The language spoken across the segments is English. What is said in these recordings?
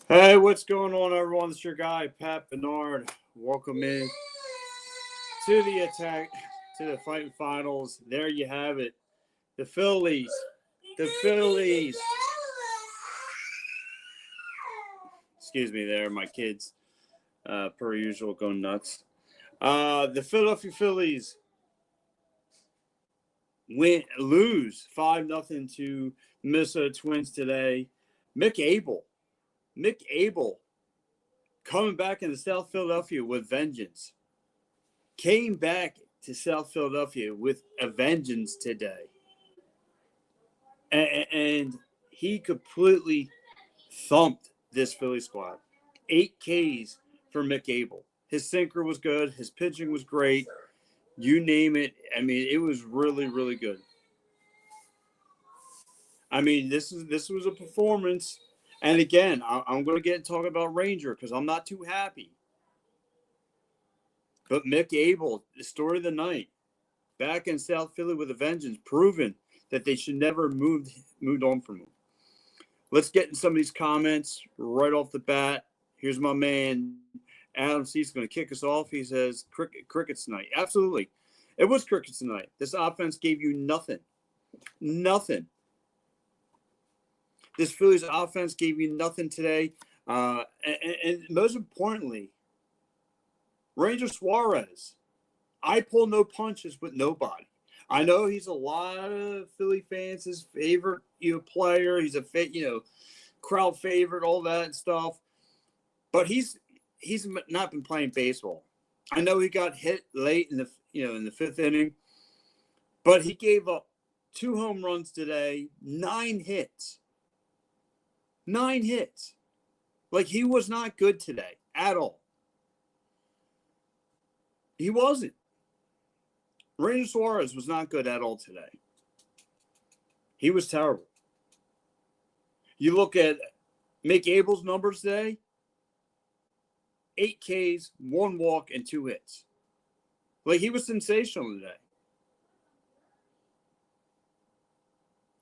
Hey, what's going on, everyone? It's your guy, Pat Bernard. Welcome in to the attack, to the fighting finals. There you have it. The Phillies. The Phillies. Excuse me there, my kids, per usual, going nuts. The Philadelphia Phillies lose 5-0 to Minnesota Twins today. Mick Abel coming back into South Philadelphia with vengeance. Came back to South Philadelphia with a vengeance today. And he completely thumped this Philly squad. 8 Ks for Mick Abel. His sinker was good. His pitching was great. You name it. I mean, it was really, really good. I mean, this was a performance. And again, I'm going to get and talk about Ranger because I'm not too happy. But Mick Abel, the story of the night, back in South Philly with a vengeance, proven that they should never have moved on from him. Let's get in some of these comments right off the bat. Here's my man, Adam C. is going to kick us off. He says, crickets tonight. Absolutely. It was crickets tonight. This offense gave you nothing. Nothing. This Phillies offense gave you nothing today. And most importantly, Ranger Suarez. I pull no punches with nobody. I know he's a lot of Philly fans' favorite, player. He's a crowd favorite, all that stuff. But he's not been playing baseball. I know he got hit late in the fifth inning, but he gave up 2 home runs today, 9 hits. 9 hits. Like, he was not good today at all. He wasn't. Ranger Suarez was not good at all today. He was terrible. You look at Mick Abel's numbers today, 8 Ks, 1 walk, and 2 hits. Like, he was sensational today.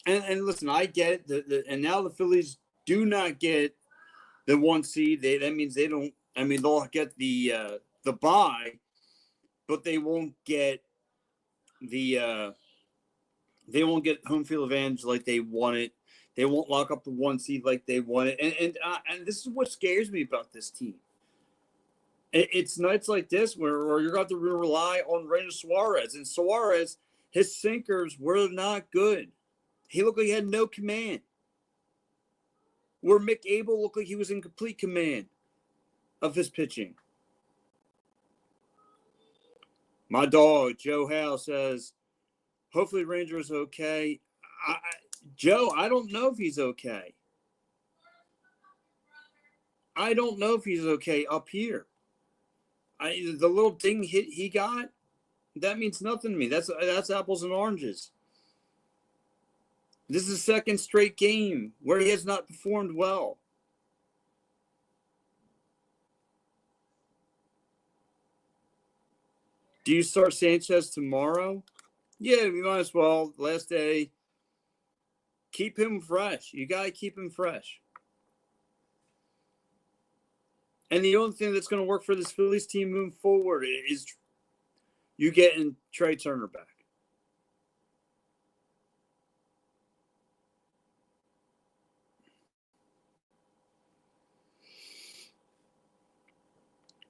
And listen, I get it. And now the Phillies do not get the 1 seed. That means they don't. I mean, they'll get the bye, but they won't get they won't get home field advantage like they want it. They won't lock up the 1 seed like they want it. And this is what scares me about this team. It's nights like this where you're going to rely on Ranger Suarez. And Suarez, his sinkers were not good. He looked like he had no command. Where Mick Abel looked like he was in complete command of his pitching. My dog, Joe Howe, says, hopefully Ranger is okay. Joe, I don't know if he's okay. I don't know if he's okay up here. The little ding hit he got, that means nothing to me. That's apples and oranges. This is the second straight game where he has not performed well. Do you start Sanchez tomorrow? Yeah, we might as well. Last day. Keep him fresh. You got to keep him fresh. And the only thing that's going to work for this Phillies team moving forward is you getting Trey Turner back.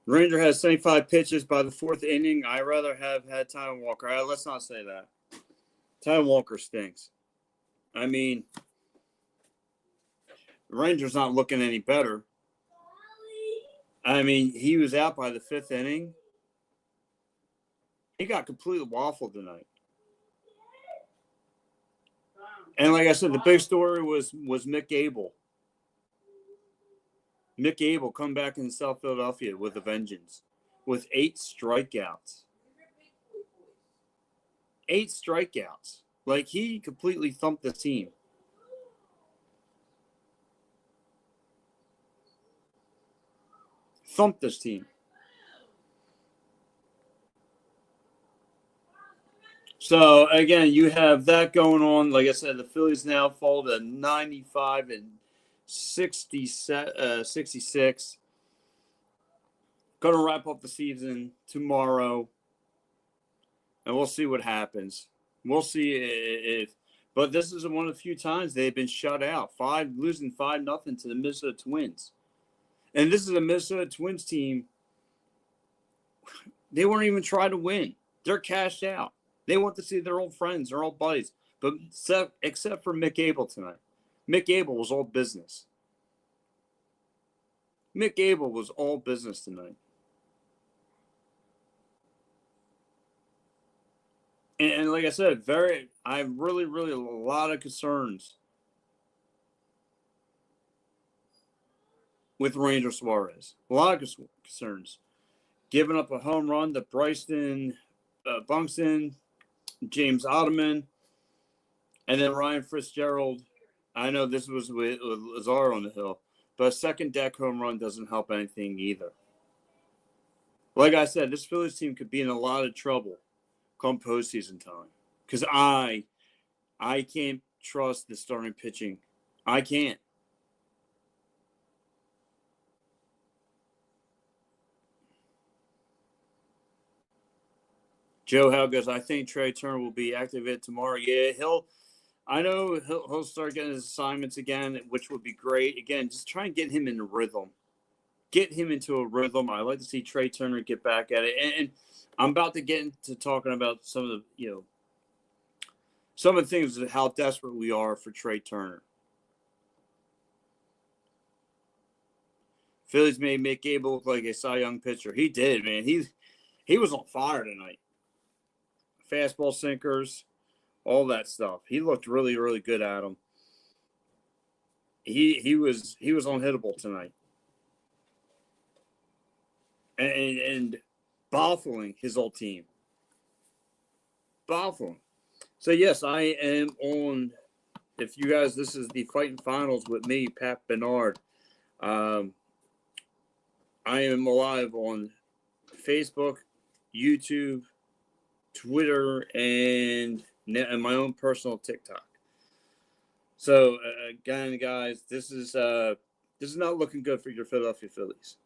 Ranger has 75 pitches by the 4th inning. I'd rather have had Ty Walker. Let's not say that. Ty Walker stinks. I mean, the Rangers not looking any better. I mean, he was out by the 5th inning. He got completely waffled tonight. And like I said, the big story was Mick Abel. Mick Abel come back in South Philadelphia with a vengeance, with 8 strikeouts. 8 strikeouts. Like, he completely thumped the team. Thumped this team. So, again, you have that going on. Like I said, the Phillies now fall to 95 66. Going to wrap up the season tomorrow, and we'll see what happens. We'll see if but this is one of the few times they've been shut out. Losing 5-0 to the Minnesota Twins. And this is a Minnesota Twins team. They weren't even trying to win. They're cashed out. They want to see their old friends, their old buddies. But except for Mick Abel tonight. Mick Abel was all business. Mick Abel was all business tonight. And like I said, I have really, really a lot of concerns with Ranger Suarez. A lot of concerns. Giving up a home run to Bryson Buxton, James Ottoman, and then Ryan Fitzgerald. I know this was with Lazar on the hill, but a second deck home run doesn't help anything either. Like I said, this Phillies team could be in a lot of trouble come postseason time because I can't trust the starting pitching. I can't. Joe Hell goes, I think Trey Turner will be activated tomorrow. Yeah, he'll start getting his assignments again, which would be great. Again, just try and get him in a rhythm. Get him into a rhythm. I like to see Trey Turner get back at it. And I'm about to get into talking about some of the things of how desperate we are for Trey Turner. Phillies made Mick Abel look like a Cy Young pitcher. He did, man. He was on fire tonight. Fastball sinkers, all that stuff. He looked really, really good at him. He was unhittable tonight. And baffling his old team. Baffling. So yes, I am on. If you guys, this is the Fighting Finals with me, Pat Bernard. I am live on Facebook, YouTube, Twitter, and my own personal TikTok. So again, guys, this is not looking good for your Philadelphia Phillies.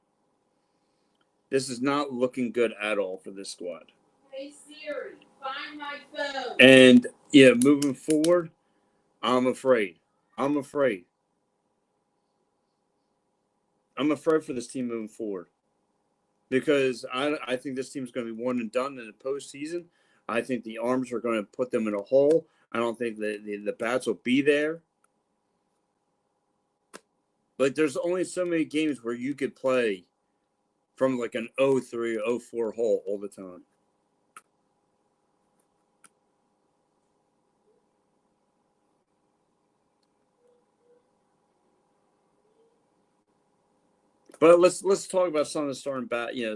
This is not looking good at all for this squad. Hey Siri, find my phone. And yeah, moving forward, I'm afraid. I'm afraid for this team moving forward because I think this team is going to be one and done in the postseason. I think the arms are going to put them in a hole. I don't think the bats will be there. Like, there's only so many games where you could play from like an 0-3, 0-4 hole all the time. But let's talk about some of the starting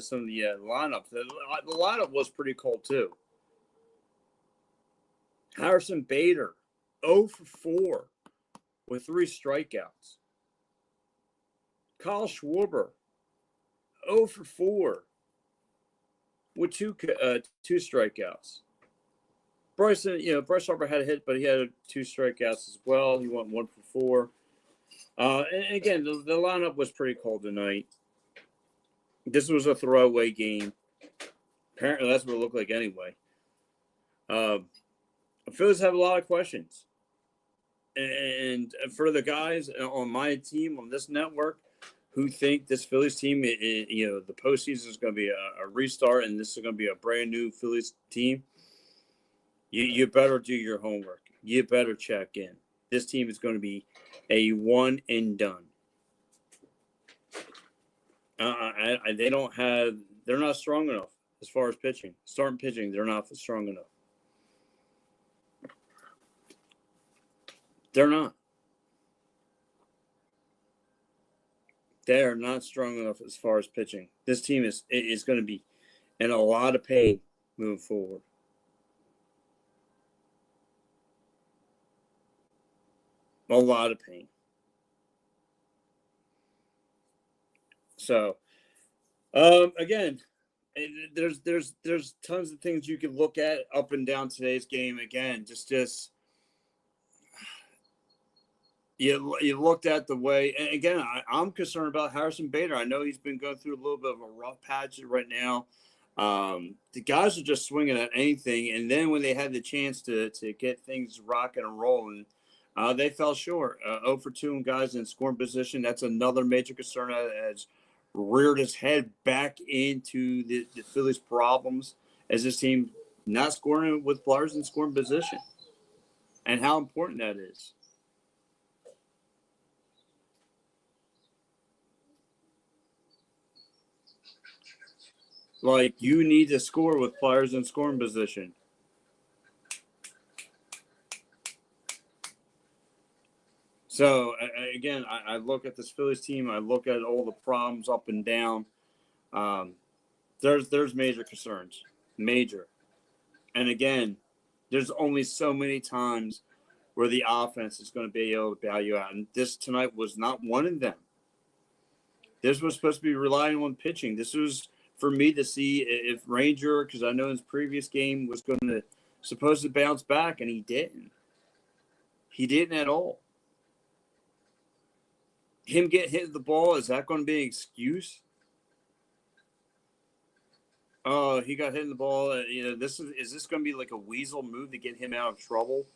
some of the lineup. The lineup was pretty cool too. Harrison Bader, 0 for 4 with 3 strikeouts. Kyle Schwarber, 0 for 4 with 2 strikeouts. Bryce Harper had a hit, but he had 2 strikeouts as well. He went 1 for 4. And again, the lineup was pretty cold tonight. This was a throwaway game. Apparently, that's what it looked like anyway. Phillies have a lot of questions. And for the guys on my team, on this network, who think this Phillies team, the postseason is going to be a restart and this is going to be a brand new Phillies team, you better do your homework. You better check in. This team is going to be a one and done. They're not strong enough as far as pitching. Starting pitching, they're not strong enough. They're not. They are not strong enough as far as pitching. This team is going to be in a lot of pain moving forward. A lot of pain. So, again, there's tons of things you could look at up and down today's game. Again, just you looked at the way, and again, I'm concerned about Harrison Bader. I know he's been going through a little bit of a rough patch right now. The guys are just swinging at anything, and then when they had the chance to get things rocking and rolling, they fell short. 0 for 2 in guys in scoring position. That's another major concern that has reared its head back into the Phillies' problems as this team not scoring with players in scoring position, and how important that is. Like, you need to score with players in scoring position. So, again, I look at this Phillies team. I look at all the problems up and down. There's major concerns. Major. And, again, there's only so many times where the offense is going to be able to bail you out. And this tonight was not one of them. This was supposed to be relying on pitching. This was for me to see if Ranger, because I know his previous game was going to supposed to bounce back, and he didn't. He didn't at all. Him get hit the ball, is that going to be an excuse? Oh, he got hit in the ball. Is this going to be like a weasel move to get him out of trouble?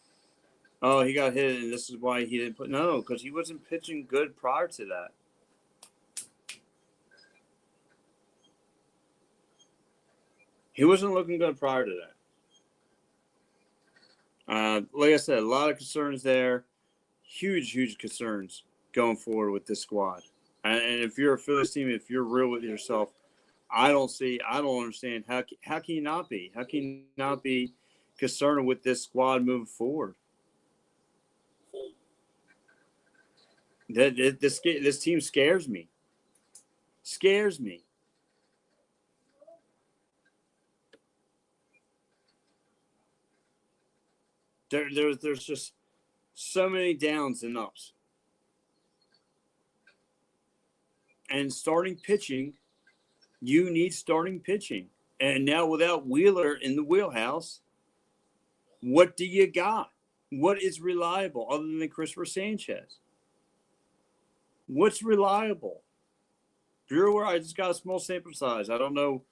Oh, he got hit, and this is why he didn't put. No, because he wasn't pitching good prior to that. He wasn't looking good prior to that. Like I said, a lot of concerns there. Huge concerns going forward with this squad. And if you're a Phillies team, if you're real with yourself, I don't understand how can you not be? How can you not be concerned with this squad moving forward? This team scares me. Scares me. There's just so many downs and ups. And starting pitching, you need starting pitching. And now without Wheeler in the wheelhouse, what do you got? What is reliable other than Christopher Sanchez? What's reliable? Brewer, I just got a small sample size. I don't know.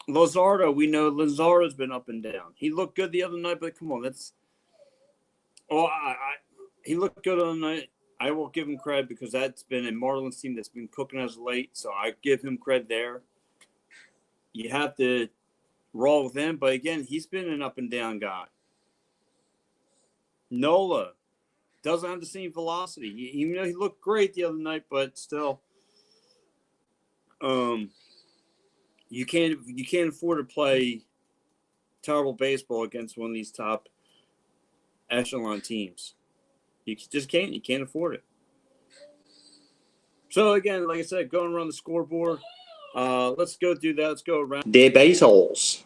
Luzardo, we know Luzardo's been up and down. He looked good the other night, but come on, that's. Oh, he looked good on the night. I will give him credit because that's been a Marlins team that's been cooking us late, so I give him credit there. You have to roll with him, but again, he's been an up and down guy. Nola doesn't have the same velocity. Even though he looked great the other night, but still, you can't afford to play terrible baseball against one of these top echelon teams. You just can't. You can't afford it. So again, like I said, going around the scoreboard. Let's go do that. Let's go around the base holes.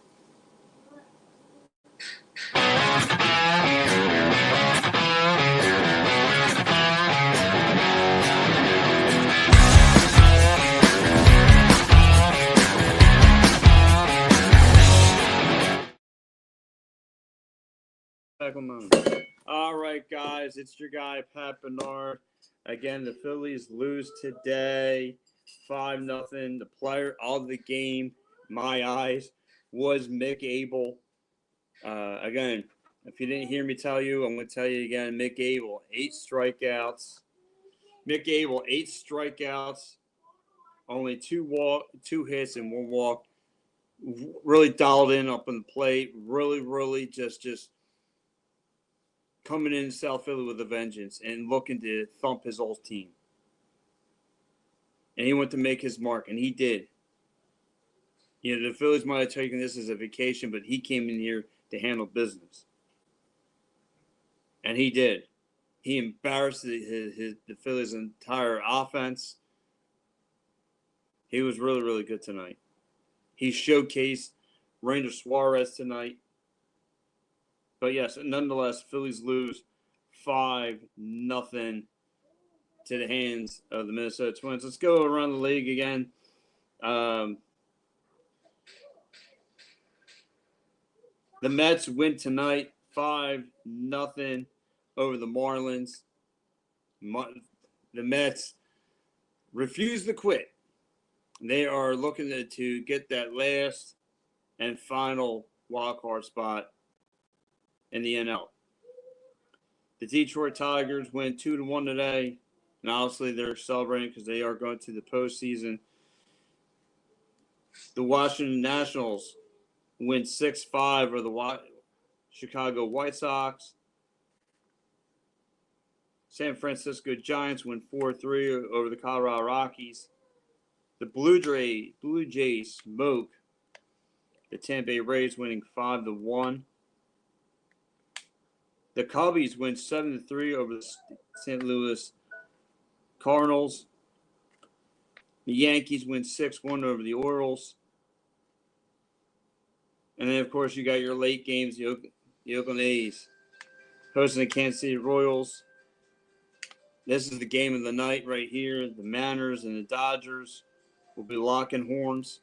All right, guys, it's your guy Pat Bernard. Again, the Phillies lose today, 5-0. The player of the game, my eyes, was Mick Abel. Again, if you didn't hear me tell you, I'm going to tell you again. Mick Abel, 8 strikeouts. Mick Abel, 8 strikeouts, only 2 hits and 1 walk. Really dialed in up on the plate. Really just coming into South Philly with a vengeance and looking to thump his old team. And he went to make his mark, and he did. The Phillies might have taken this as a vacation, but he came in here to handle business. And he did. He embarrassed the Phillies' entire offense. He was really good tonight. He showcased Ranger Suarez tonight. But yes, nonetheless, Phillies lose 5-0 to the hands of the Minnesota Twins. Let's go around the league again. The Mets win tonight 5-0 over the Marlins. The Mets refuse to quit. They are looking to get that last and final wild card spot in the NL. The Detroit Tigers win 2-1 today, and obviously they're celebrating because they are going to the postseason. The Washington Nationals win 6-5 over the Chicago White Sox. San Francisco Giants win 4-3 over the Colorado Rockies. The Blue Jays smoke the Tampa Bay Rays, winning 5-1. The Cubbies win 7-3 over the St. Louis Cardinals. The Yankees win 6-1 over the Orioles. And then, of course, you got your late games, the Oakland A's hosting the Kansas City Royals. This is the game of the night right here. The Mariners and the Dodgers will be locking horns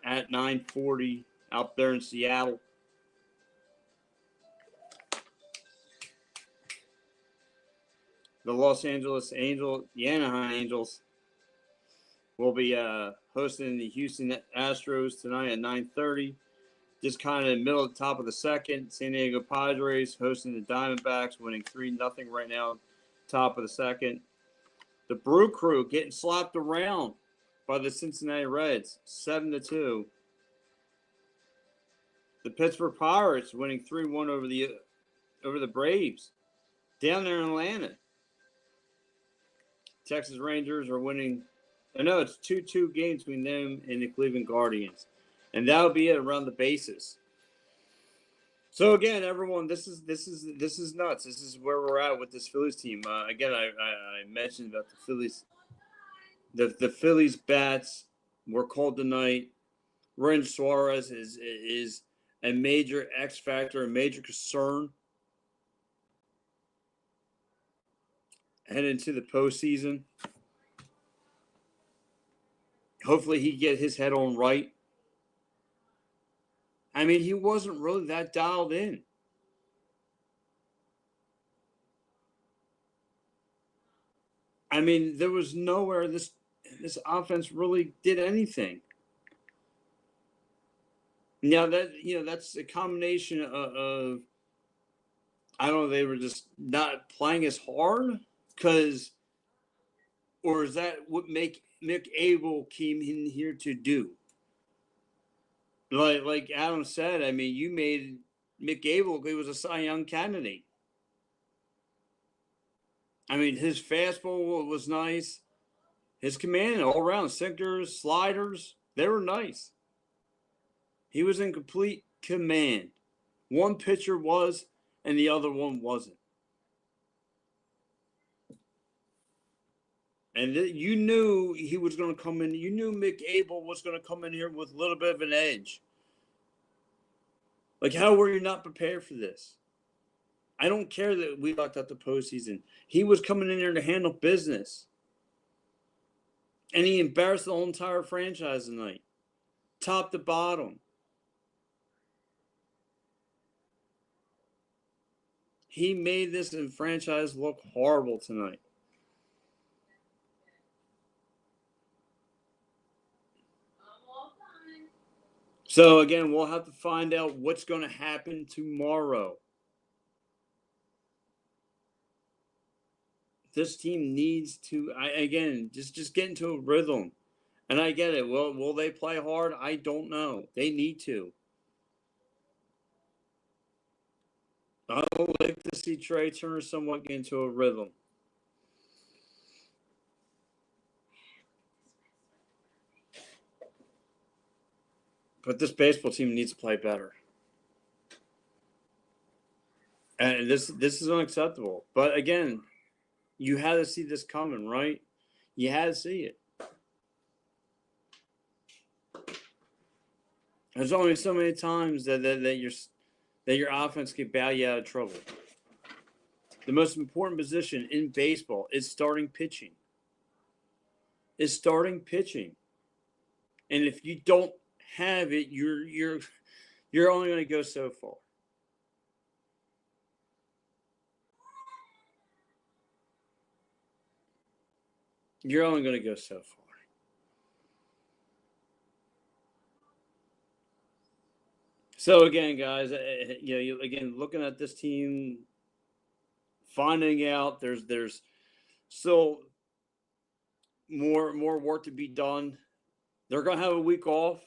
at 9:40 out there in Seattle. The the Anaheim Angels will be hosting the Houston Astros tonight at 9:30. Just kind of in the middle of the top of the second. San Diego Padres hosting the Diamondbacks, winning 3-0 right now, top of the second. The Brew Crew getting slapped around by the Cincinnati Reds, 7-2. The Pittsburgh Pirates winning 3-1 over the Braves down there in Atlanta. Texas Rangers are winning. I know it's 2-2 games between them and the Cleveland Guardians. And that'll be it around the bases. So again, everyone, this is nuts. This is where we're at with this Phillies team. Again, I mentioned about the Phillies. The Phillies bats were called tonight. Ren Suarez is a major X factor, a major concern heading into the postseason. Hopefully he get his head on right. I mean, he wasn't really that dialed in. I mean, there was nowhere this offense really did anything. Now that's a combination of I don't know, they were just not playing as hard or is that what Mick Abel came in here to do? Like Adam said, I mean, you made Mick Abel, he was a Cy Young candidate. I mean, his fastball was nice. His command all around, sinkers, sliders, they were nice. He was in complete command. One pitcher was, and the other one wasn't. And you knew he was going to come in. You knew Mick Abel was going to come in here with a little bit of an edge. Like, how were you not prepared for this? I don't care that we locked out the postseason. He was coming in there to handle business. And he embarrassed the whole entire franchise tonight. Top to bottom. He made this franchise look horrible tonight. So, again, we'll have to find out what's going to happen tomorrow. This team needs to, just get into a rhythm. And I get it. Will they play hard? I don't know. They need to. I would like to see Trey Turner somewhat get into a rhythm. But this baseball team needs to play better. And this is unacceptable. But again, you had to see this coming, right? You had to see it. There's only so many times that your offense can bail you out of trouble. The most important position in baseball is starting pitching. And if you don't have it, you're only going to go so far. You're only going to go so far. So again, guys, again looking at this team, finding out there's still more work to be done. They're going to have a week off.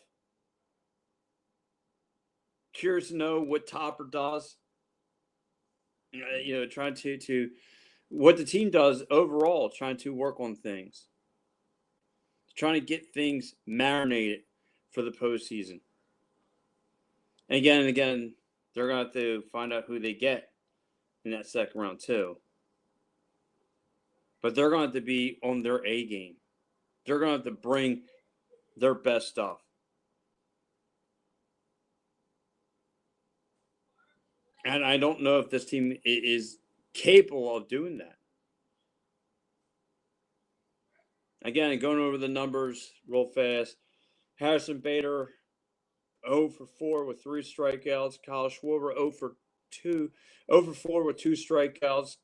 Curious to know what Topper does. Trying to what the team does overall, trying to work on things, trying to get things marinated for the postseason. And again, they're going to have to find out who they get in that second round too. But they're going to have to be on their A game. They're going to have to bring their best stuff. And I don't know if this team is capable of doing that. Again, going over the numbers real fast. Harrison Bader, 0 for 4 with 3 strikeouts. Kyle Schwarber, 0 for 4 with 2 strikeouts.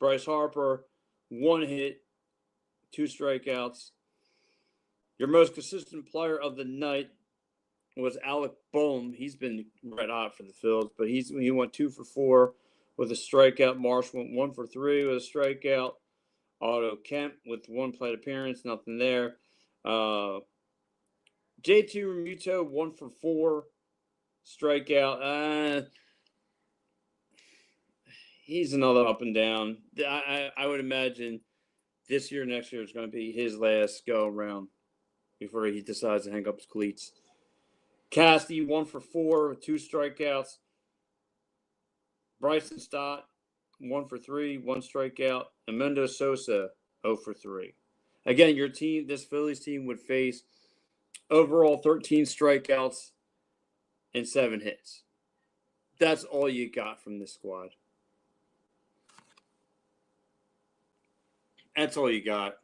Bryce Harper, 1 hit, 2 strikeouts. Your most consistent player of the night was Alec Boehm. He's been red hot for the Phillies, but he went 2 for 4 with a strikeout. Marsh went 1 for 3 with a strikeout. Otto Kemp with 1 plate appearance, nothing there. JT Realmuto 1 for 4, strikeout. He's another up and down. I would imagine this year, next year is going to be his last go around before he decides to hang up his cleats. Casty 1 for 4 with 2 strikeouts. Bryson Stott 1 for 3, 1 strikeout. And Mendo Sosa 0 for 3. Again, your team, this Phillies team, would face overall 13 strikeouts and 7 hits. That's all you got from this squad. That's all you got.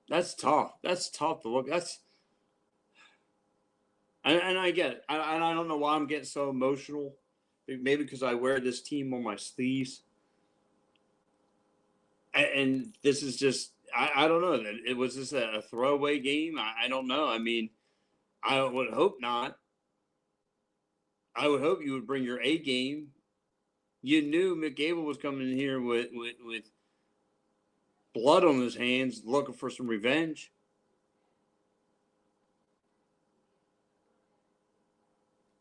That's tough. That's tough to look. And I get it. I don't know why I'm getting so emotional. Maybe because I wear this team on my sleeves. And this is just, I don't know. It was just a throwaway game. I don't know. I mean, I would hope not. I would hope you would bring your A game. You knew McGable was coming in here with blood on his hands, looking for some revenge.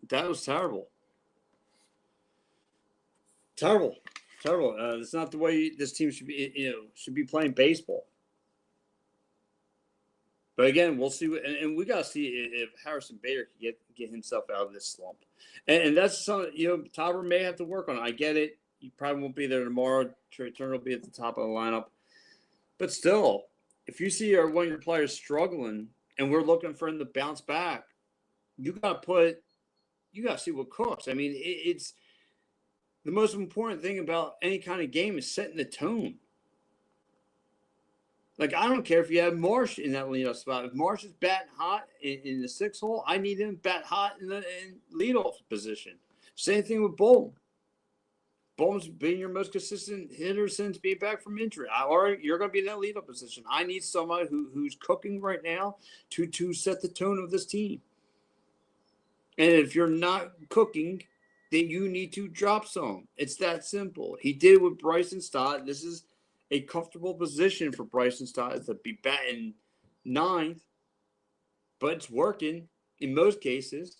That was terrible. Terrible. It's not the way this team should be playing baseball. But again, we'll see. And we got to see if Harrison Bader can get himself out of this slump. And that's something, Tauber may have to work on. I get it. He probably won't be there tomorrow. Trey Turner will be at the top of the lineup. But still, if you see one of your players struggling and we're looking for him to bounce back, you got to see what cooks. I mean, it's the most important thing about any kind of game is setting the tone. Like, I don't care if you have Marsh in that leadoff spot. If Marsh is batting hot in the 6th hole, I need him bat hot in leadoff position. Same thing with Bolton. Bolton's been your most consistent hitter since being back from injury. You're going to be in that leadoff position. I need somebody who's cooking right now to set the tone of this team. And if you're not cooking, then you need to drop some. It's that simple. He did it with Bryson Stott. This is a comfortable position for Bryson Stott to be batting 9th, but it's working in most cases.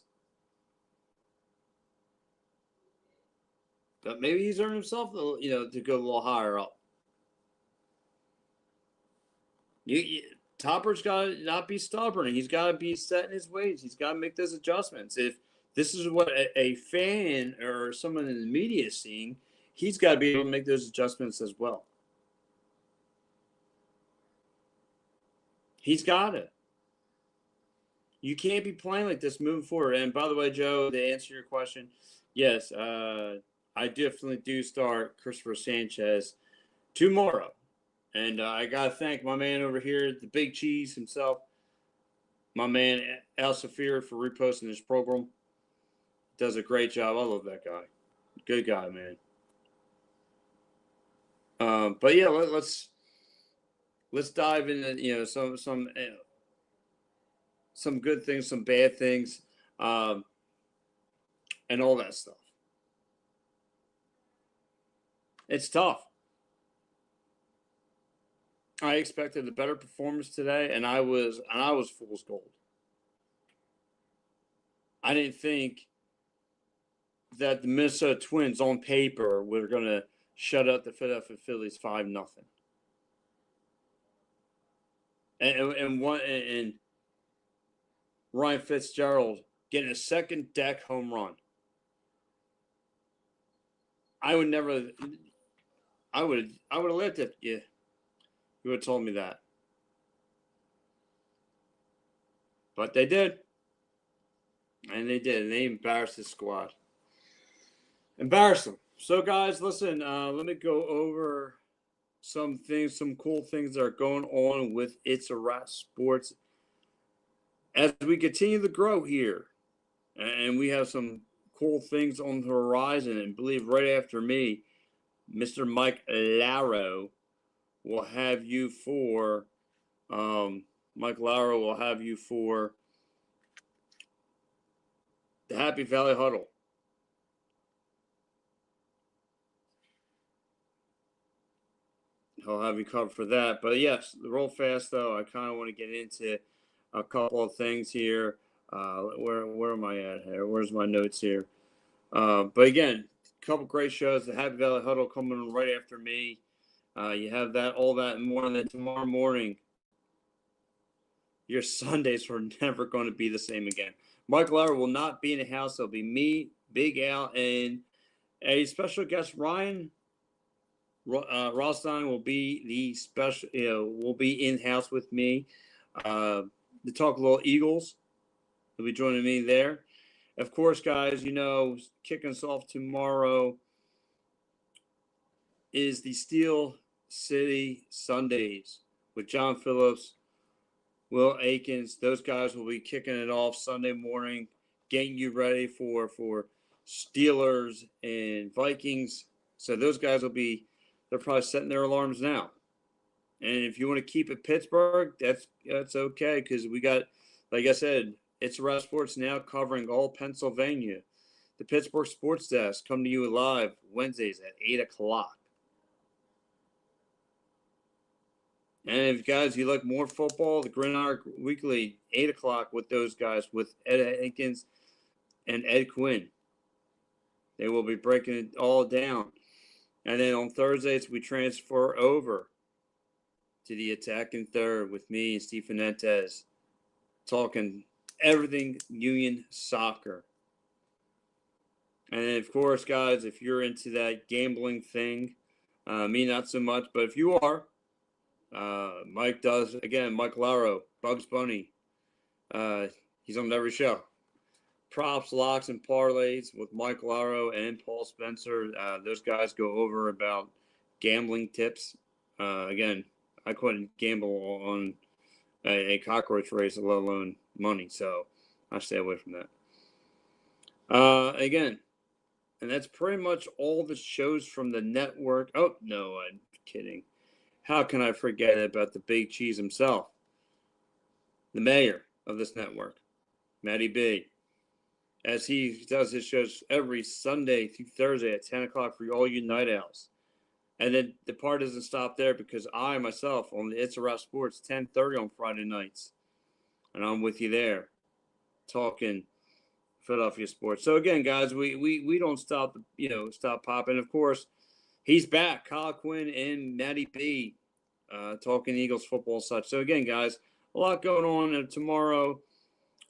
But maybe he's earned himself, to go a little higher up. Topper's got to not be stubborn. He's got to be set in his ways. He's got to make those adjustments. If this is what a fan or someone in the media is seeing, he's got to be able to make those adjustments as well. He's got it. You can't be playing like this moving forward. And by the way, Joe, to answer your question, yes, I definitely do start Christopher Sanchez tomorrow. And I got to thank my man over here, the Big Cheese himself, my man Al Safir, for reposting this program. Does a great job. I love that guy. Good guy, man. But yeah, let's dive into some good things, some bad things, and all that stuff. It's tough. I expected a better performance today, and I was fool's gold. I didn't think that the Minnesota Twins on paper were going to shut out the Philadelphia Phillies 5-0. And Ryan Fitzgerald getting a second deck home run. I would have lived it. Yeah. You would have told me that. But they did. And they did. And they embarrassed the squad. Embarrassed them. So, guys, listen, let me go over some things, some cool things that are going on with It's a Wrap Sports as we continue to grow here. And we have some cool things on the horizon. And believe right after me, Mr. Mike Laro will have you for the Happy Valley Huddle. He'll have you covered for that. But yes, real fast though, I kind of want to get into a couple of things here. Where am I at here? Where's my notes here? But again, a couple great shows. The Happy Valley Huddle coming right after me. You have that, all that, and more. And then tomorrow morning, your Sundays are never going to be the same again. Mike Lauer will not be in the house. It'll be me, Big Al, and a special guest, Ryan Rothstein will be the special. Will be in house with me to talk a little Eagles. He'll be joining me there. Of course, guys, kicking us off tomorrow is the Steel City Sundays with John Phillips, Will Akins. Those guys will be kicking it off Sunday morning, getting you ready for Steelers and Vikings. So those guys they're probably setting their alarms now. And if you want to keep it Pittsburgh, that's okay, because we got, like I said, It's a Wrap Sports now covering all Pennsylvania. The Pittsburgh Sports Desk come to you live Wednesdays at 8 o'clock. And if, guys, you like more football, the Gridiron Weekly, 8 o'clock with those guys, with Ed Hankins and Ed Quinn. They will be breaking it all down. And then on Thursdays, we transfer over to the Attacking Third with me and Steve Fernandez, talking everything Union soccer. And then, of course, guys, if you're into that gambling thing, me not so much, but if you are, Mike does. Again, Mike Laro, Bugs Bunny. He's on every show. Props, locks, and parlays with Mike Laro and Paul Spencer. Those guys go over about gambling tips. Again, I couldn't gamble on a cockroach race, let alone money, so I stay away from that. Again, and that's pretty much all the shows from the network. Oh, no, I'm kidding. How can I forget about the big cheese himself? The mayor of this network, Matty B. As he does his shows every Sunday through Thursday at 10 o'clock for all you night owls. And then the part doesn't stop there, because I, myself, on the It's a Wrap Sports, 10:30 on Friday nights. And I'm with you there, talking Philadelphia sports. So, again, guys, we don't stop, stop popping. Of course, he's back, Kyle Quinn and Matty B, talking Eagles football and such. So, again, guys, a lot going on tomorrow.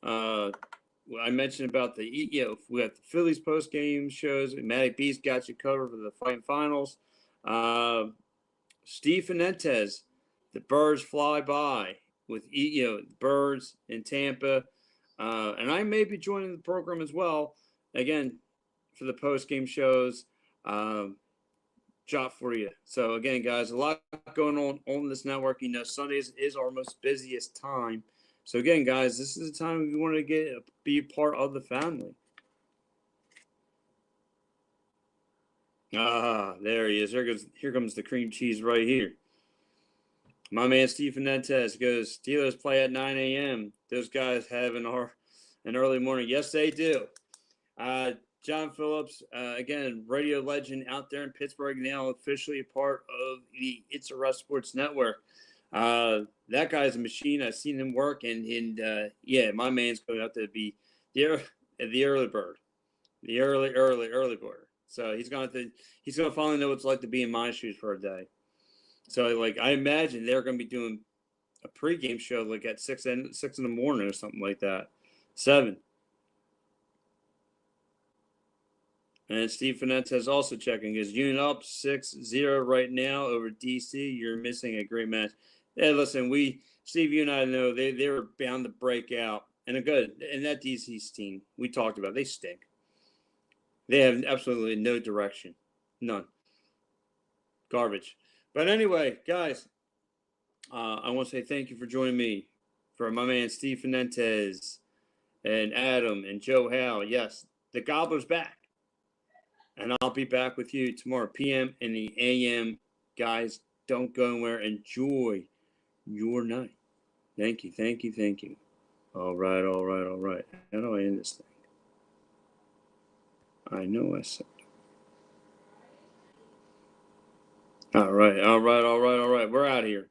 I mentioned about we have the Phillies post-game shows. Matty B's got you covered for the fighting finals. Steve Fernandez, the birds fly by with birds in Tampa. And I may be joining the program as well, again, for the post-game shows. Job for you. So, again, guys, a lot going on this network. Sundays is our most busiest time. So, again, guys, this is the time we want to be part of the family. Ah, there he is. Here comes the cream cheese right here. My man Steve Fernandez goes, Steelers play at 9 a.m. Those guys have an early morning. Yes, they do. John Phillips, again, radio legend out there in Pittsburgh now, officially a part of the It's a Rush Sports Network. That guy's a machine. I've seen him work, and yeah, my man's going out to be the early bird, the early bird. So he's gonna finally know what it's like to be in my shoes for a day. So like I imagine they're gonna be doing a pregame show like at 6 in the morning or something like that. 7. And Steve Fernandez also checking his unit up 6-0 right now over DC. You're missing a great match. Hey, listen, Steve, you and I know they were bound to break out. And that DC's team we talked about, they stink. They have absolutely no direction. None. Garbage. But anyway, guys, I want to say thank you for joining me. For my man Steve Fernandez and Adam and Joe Howe. Yes, the Gobbler's back. And I'll be back with you tomorrow, PM and the AM. Guys, don't go anywhere. Enjoy your night. Thank you, thank you, thank you. All right. How do I end this thing? I know I said. All right. We're out of here.